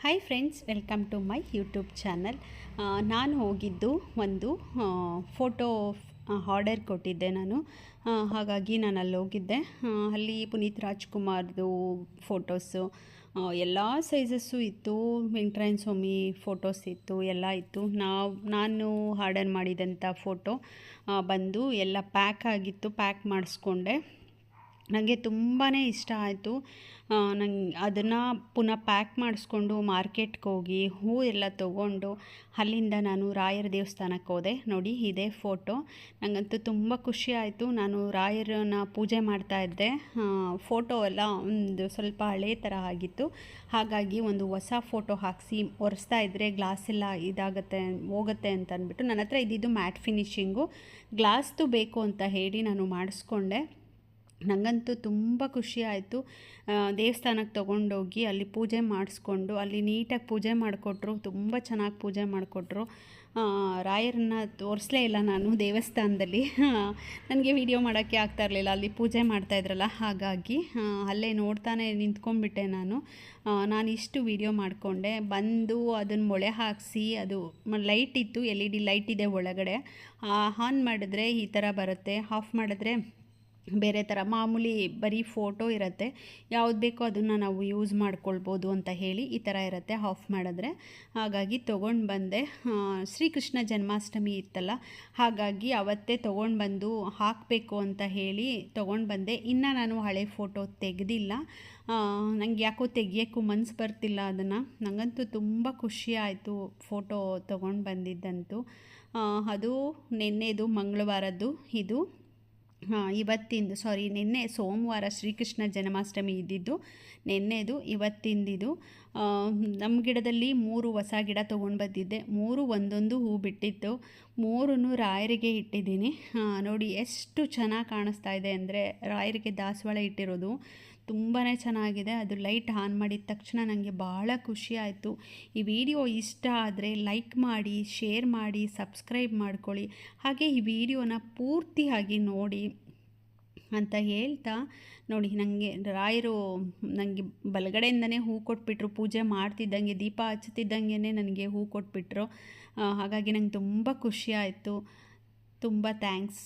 Hi friends, welcome to my YouTube channel. ನಾನು ಹೋಗಿದ್ದು ಒಂದು ಫೋಟೋ ಆರ್ಡರ್ ಕೊಟ್ಟಿದ್ದೆ ನಾನು. ಹಾಗಾಗಿ ನಾನು ಅಲ್ಲಿ ಹೋಗಿದ್ದೆ. ಅಲ್ಲಿ ಪುನೀತ್ ರಾಜ್ಕುಮಾರ್ದು ಫೋಟೋಸು ಎಲ್ಲ ಸೈಜಸ್ಸು ಇತ್ತು. ವೆಂಕಟರಾಯನ ಸ್ವಾಮಿ ಫೋಟೋಸ್ ಇತ್ತು, ಎಲ್ಲ ಇತ್ತು. ನಾನು ಆರ್ಡರ್ ಮಾಡಿದಂಥ ಫೋಟೋ ಬಂದು ಎಲ್ಲ ಪ್ಯಾಕ್ ಆಗಿತ್ತು. ಪ್ಯಾಕ್ ಮಾಡಿಸ್ಕೊಂಡೆ. ನನಗೆ ತುಂಬಾ ಇಷ್ಟ ಆಯಿತು. ನಂಗೆ ಅದನ್ನು ಪುನಃ ಪ್ಯಾಕ್ ಮಾಡಿಸ್ಕೊಂಡು ಮಾರ್ಕೆಟ್ಗೆ ಹೋಗಿ ಹೂ ಎಲ್ಲ ತೊಗೊಂಡು ಅಲ್ಲಿಂದ ನಾನು ರಾಯರ ದೇವಸ್ಥಾನಕ್ಕೆ ಹೋದೆ. ನೋಡಿ, ಇದೇ ಫೋಟೋ. ನನಗಂತೂ ತುಂಬ ಖುಷಿ ಆಯಿತು. ನಾನು ರಾಯರನ್ನ ಪೂಜೆ ಮಾಡ್ತಾಯಿದ್ದೆ. ಫೋಟೋ ಎಲ್ಲ ಒಂದು ಸ್ವಲ್ಪ ಹಳೆ ಥರ ಆಗಿತ್ತು. ಹಾಗಾಗಿ ಒಂದು ಹೊಸ ಫೋಟೋ ಹಾಕಿಸಿ ಒರೆಸ್ತಾ ಇದ್ದರೆ ಗ್ಲಾಸ್ ಎಲ್ಲ ಹೋಗುತ್ತೆ ಅಂತ ಅಂದ್ಬಿಟ್ಟು ನನ್ನ ಹತ್ರ ಇದ್ದಿದ್ದು ಮ್ಯಾಟ್ ಫಿನಿಶಿಂಗು ಗ್ಲಾಸ್ದು ಬೇಕು ಅಂತ ಹೇಳಿ ನಾನು ಮಾಡಿಸ್ಕೊಂಡೆ. ನನಗಂತೂ ತುಂಬ ಖುಷಿ ಆಯಿತು. ದೇವಸ್ಥಾನಕ್ಕೆ ತೊಗೊಂಡೋಗಿ ಅಲ್ಲಿ ಪೂಜೆ ಮಾಡಿಸ್ಕೊಂಡು ಅಲ್ಲಿ ನೀಟಾಗಿ ಪೂಜೆ ಮಾಡಿಕೊಟ್ರು. ತುಂಬ ಚೆನ್ನಾಗಿ ಪೂಜೆ ಮಾಡಿಕೊಟ್ರು. ರಾಯರನ್ನ ತೋರಿಸಲೇ ಇಲ್ಲ ನಾನು ದೇವಸ್ಥಾನದಲ್ಲಿ. ನನಗೆ ವಿಡಿಯೋ ಮಾಡೋಕ್ಕೆ ಆಗ್ತಾ ಇರಲಿಲ್ಲ, ಅಲ್ಲಿ ಪೂಜೆ ಮಾಡ್ತಾಯಿದ್ರಲ್ಲ. ಹಾಗಾಗಿ ಅಲ್ಲೇ ನೋಡ್ತಾನೆ ನಿಂತ್ಕೊಂಡ್ಬಿಟ್ಟೆ ನಾನು ಇಷ್ಟು ವಿಡಿಯೋ ಮಾಡಿಕೊಂಡೆ. ಬಂದು ಅದನ್ನು ಮೊಳೆ ಹಾಕಿಸಿ, ಅದು ಲೈಟ್ ಇತ್ತು, LED ಲೈಟ್ ಇದೆ ಒಳಗಡೆ. ಆನ್ ಮಾಡಿದ್ರೆ ಈ ಥರ ಬರುತ್ತೆ, ಆಫ್ ಮಾಡಿದ್ರೆ ಬೇರೆ ಥರ ಮಾಮೂಲಿ ಬರೀ ಫೋಟೋ ಇರುತ್ತೆ. ಯಾವ್ದು ಬೇಕೋ ಅದನ್ನು ನಾವು ಯೂಸ್ ಮಾಡ್ಕೊಳ್ಬೋದು ಅಂತ ಹೇಳಿ ಈ ಥರ ಇರುತ್ತೆ ಆಫ್ ಮಾಡಿದ್ರೆ. ಹಾಗಾಗಿ ತೊಗೊಂಡು ಬಂದೆ. ಶ್ರೀಕೃಷ್ಣ ಜನ್ಮಾಷ್ಟಮಿ ಇತ್ತಲ್ಲ, ಹಾಗಾಗಿ ಅವತ್ತೇ ತೊಗೊಂಡು ಬಂದು ಹಾಕಬೇಕು ಅಂತ ಹೇಳಿ ತೊಗೊಂಡು ಬಂದೆ. ಇನ್ನು ನಾನು ಹಳೆ ಫೋಟೋ ತೆಗೆದಿಲ್ಲ. ನನಗೆ ಯಾಕೋ ತೆಗಿಯೋಕ್ಕೂ ಮನಸ್ಸು ಬರ್ತಿಲ್ಲ ಅದನ್ನು. ನನಗಂತೂ ತುಂಬ ಖುಷಿ ಆಯಿತು ಫೋಟೋ ತೊಗೊಂಡು ಬಂದಿದ್ದಂತೂ. ಅದು ನಿನ್ನೆದು ಮಂಗಳವಾರದ್ದು ಇದು. ನಿನ್ನೆ ಸೋಮವಾರ ಶ್ರೀಕೃಷ್ಣ ಜನ್ಮಾಷ್ಟಮಿ ಇದ್ದಿದ್ದು, ನಿನ್ನೆದು. ಇವತ್ತಿಂದಿದು. ನಮ್ಮ ಗಿಡದಲ್ಲಿ 3 ಹೊಸ ಗಿಡ ತೊಗೊಂಡು ಬಂದಿದ್ದೆ. 3 ಒಂದೊಂದು ಹೂ ಬಿಟ್ಟಿತ್ತು. 3 ರಾಯರಿಗೆ ಇಟ್ಟಿದ್ದೀನಿ. ನೋಡಿ ಎಷ್ಟು ಚೆನ್ನಾಗಿ ಕಾಣಿಸ್ತಾ ಇದೆ ಅಂದರೆ, ರಾಯರಿಗೆ ದಾಸವಾಳ ಇಟ್ಟಿರೋದು ತುಂಬಾ ಚೆನ್ನಾಗಿದೆ. ಅದು ಲೈಟ್ ಆನ್ ಮಾಡಿದ ತಕ್ಷಣ ನನಗೆ ಭಾಳ ಖುಷಿ ಆಯಿತು. ಈ ವಿಡಿಯೋ ಇಷ್ಟ ಆದರೆ ಲೈಕ್ ಮಾಡಿ, ಶೇರ್ ಮಾಡಿ, ಸಬ್ಸ್ಕ್ರೈಬ್ ಮಾಡ್ಕೊಳ್ಳಿ. ಹಾಗೆ ಈ ವಿಡಿಯೋನ ಪೂರ್ತಿಯಾಗಿ ನೋಡಿ ಅಂತ ಹೇಳ್ತಾ, ನೋಡಿ ನನಗೆ ರಾಯರು ನನಗೆ ಬಲಗಡೆಯಿಂದನೇ ಹೂ ಕೊಟ್ಬಿಟ್ರು. ಪೂಜೆ ಮಾಡ್ತಿದ್ದಂಗೆ, ದೀಪ ಹಚ್ತಿದ್ದಂಗೆ ನನಗೆ ಹೂ ಕೊಟ್ಬಿಟ್ರು. ಹಾಗಾಗಿ ನಂಗೆ ತುಂಬ ಖುಷಿ ಆಯಿತು. ತುಂಬ ಥ್ಯಾಂಕ್ಸ್.